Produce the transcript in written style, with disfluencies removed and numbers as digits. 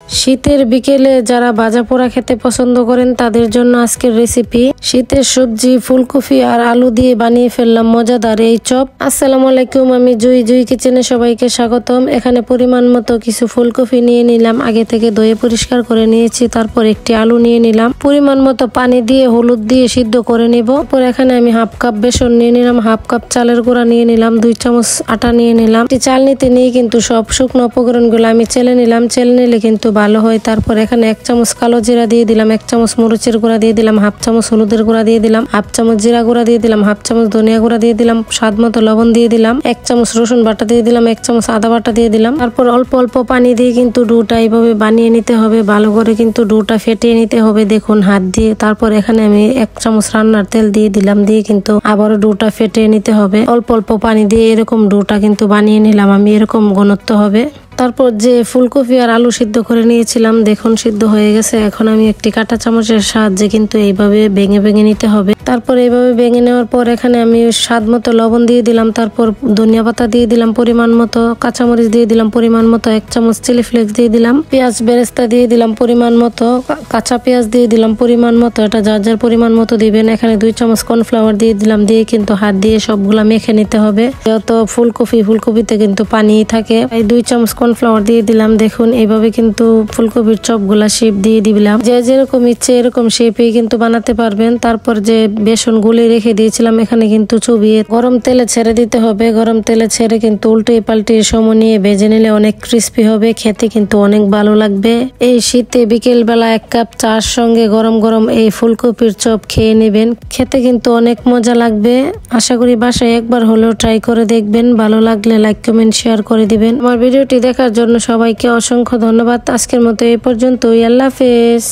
শীতের বিকেলে যারা ভাজা পোড়া খেতে পছন্দ করেন তাদের জন্য আজকের রেসিপি শীতের সবজি ফুলকপি আর আলু দিয়ে বানিয়ে ফেললাম মজাদার এই চপ। আসসালামু আলাইকুম, আমি জুই কিচেনে সবাইকে স্বাগতম। এখানে পরিমাণ মতো কিছু ফুলকপি নিয়ে নিলাম, আগে থেকে ধুয়ে পরিষ্কার করে নিয়েছি। তারপর একটি আলু নিয়ে নিলাম, পরিমাণ মতো পানি দিয়ে হলুদ দিয়ে সিদ্ধ করে নিব। তারপর এখানে আমি হাফ কাপ বেসন নিয়ে নিলাম, হাফ কাপ চালের গুঁড়া নিয়ে নিলাম, 2 চামচ আটা নিয়ে নিলাম। চাল নিতে নিয়ে কিন্তু সব শুকনো উপকরণগুলো আমি চেলে নিলাম, চেলে নিলে কিন্তু ভালো হয়। তারপর এখানে 1 চামচ কালো জিরা দিয়ে দিলাম, 1 চামচ মরিচের গুঁড়া দিয়ে দিলাম, হাফ চামচ হলুদের গুঁড়া দিয়ে দিলাম, হাফ চামচ জিরা গুঁড়া দিয়ে দিলাম, হাফ চামচ ধনিয়া গুঁড়া দিয়ে দিলাম, স্বাদ মতো লবণ দিয়ে দিলাম, 1 চামচ রসুন বাটা দিয়ে দিলাম, 1 চামচ আদা বাটা দিয়ে দিলাম। তারপর অল্প অল্প পানি দিয়ে কিন্তু ডোটা এইভাবে বানিয়ে নিতে হবে, ভালো করে কিন্তু ডোটা ফেটিয়ে নিতে হবে, দেখুন হাত দিয়ে। তারপর এখানে আমি 1 চামচ রান্নার তেল দিয়ে দিলাম, দিয়ে কিন্তু আবারও ডোটা ফেটিয়ে নিতে হবে। অল্প অল্প পানি দিয়ে এরকম ডোটা কিন্তু বানিয়ে নিলাম আমি, এরকম ঘনত্ব হবে। তারপর যে ফুলকপি আর আলু সিদ্ধ করে নিয়েছিলাম, দেখুন সিদ্ধ হয়ে গেছে। এখন আমি একটি কাঁটা চামচের সাহায্যে কিন্তু এইভাবে ভেঙে ভেঙে নিতে হবে। তারপর এইভাবে ভেঙে নেওয়ার পর এখানে আমি স্বাদ মতো লবণ দিয়ে দিলাম, তারপর ধনিয়া পাতা দিয়ে দিলাম পরিমাণ মতো, কাঁচামরিচ দিয়ে দিলাম পরিমাণ মতো, 1 চামচ চিলি ফ্লেক্স দিয়ে দিলাম, পেঁয়াজ বেরেস্তা দিয়ে দিলাম পরিমাণ মতো, কাঁচা পেঁয়াজ দিয়ে দিলাম পরিমাণ মতো, এটা যার যার পরিমাণ মতো দিবেন। এখানে 2 চামচ কর্নফ্লাওয়ার দিয়ে দিলাম, দিয়ে কিন্তু হাত দিয়ে সবগুলা মেখে নিতে হবে। যত ফুলকপিতে কিন্তু পানি থাকে। এই 2 চামচ কর্নফ্লাওয়ার দিয়ে দিলাম। দেখুন এইভাবে কিন্তু ফুলকপির চপগুলা শেপ দিয়ে দিলাম, যে যেরকম ইচ্ছে এরকম শেপে কিন্তু বানাতে পারবেন। তারপর যে বেসন গুলে রেখে দিয়েছিলাম এখানে কিন্তু চুবিয়ে গরম তেলে ছেড়ে দিতে হবে। গরম তেলে ছেড়ে কিন্তু উল্টে পাল্টে সময় নিয়ে ভেজে নিলে অনেক ক্রিস্পি হবে, খেতে কিন্তু অনেক ভালো লাগবে। এই শীতে বিকেল বেলা 1 কাপ চার সঙ্গে গরম গরম এই ফুলকপির চপ খেয়ে নেবেন, খেতে কিন্তু অনেক মজা লাগবে। আশা করি বাসায় একবার হলেও ট্রাই করে দেখবেন, ভালো লাগলে লাইক কমেন্ট শেয়ার করে দিবেন। আমার ভিডিওটি দেখার জন্য সবাইকে অসংখ্য ধন্যবাদ। আজকের মতো এই পর্যন্তই, আল্লাহ হাফেজ।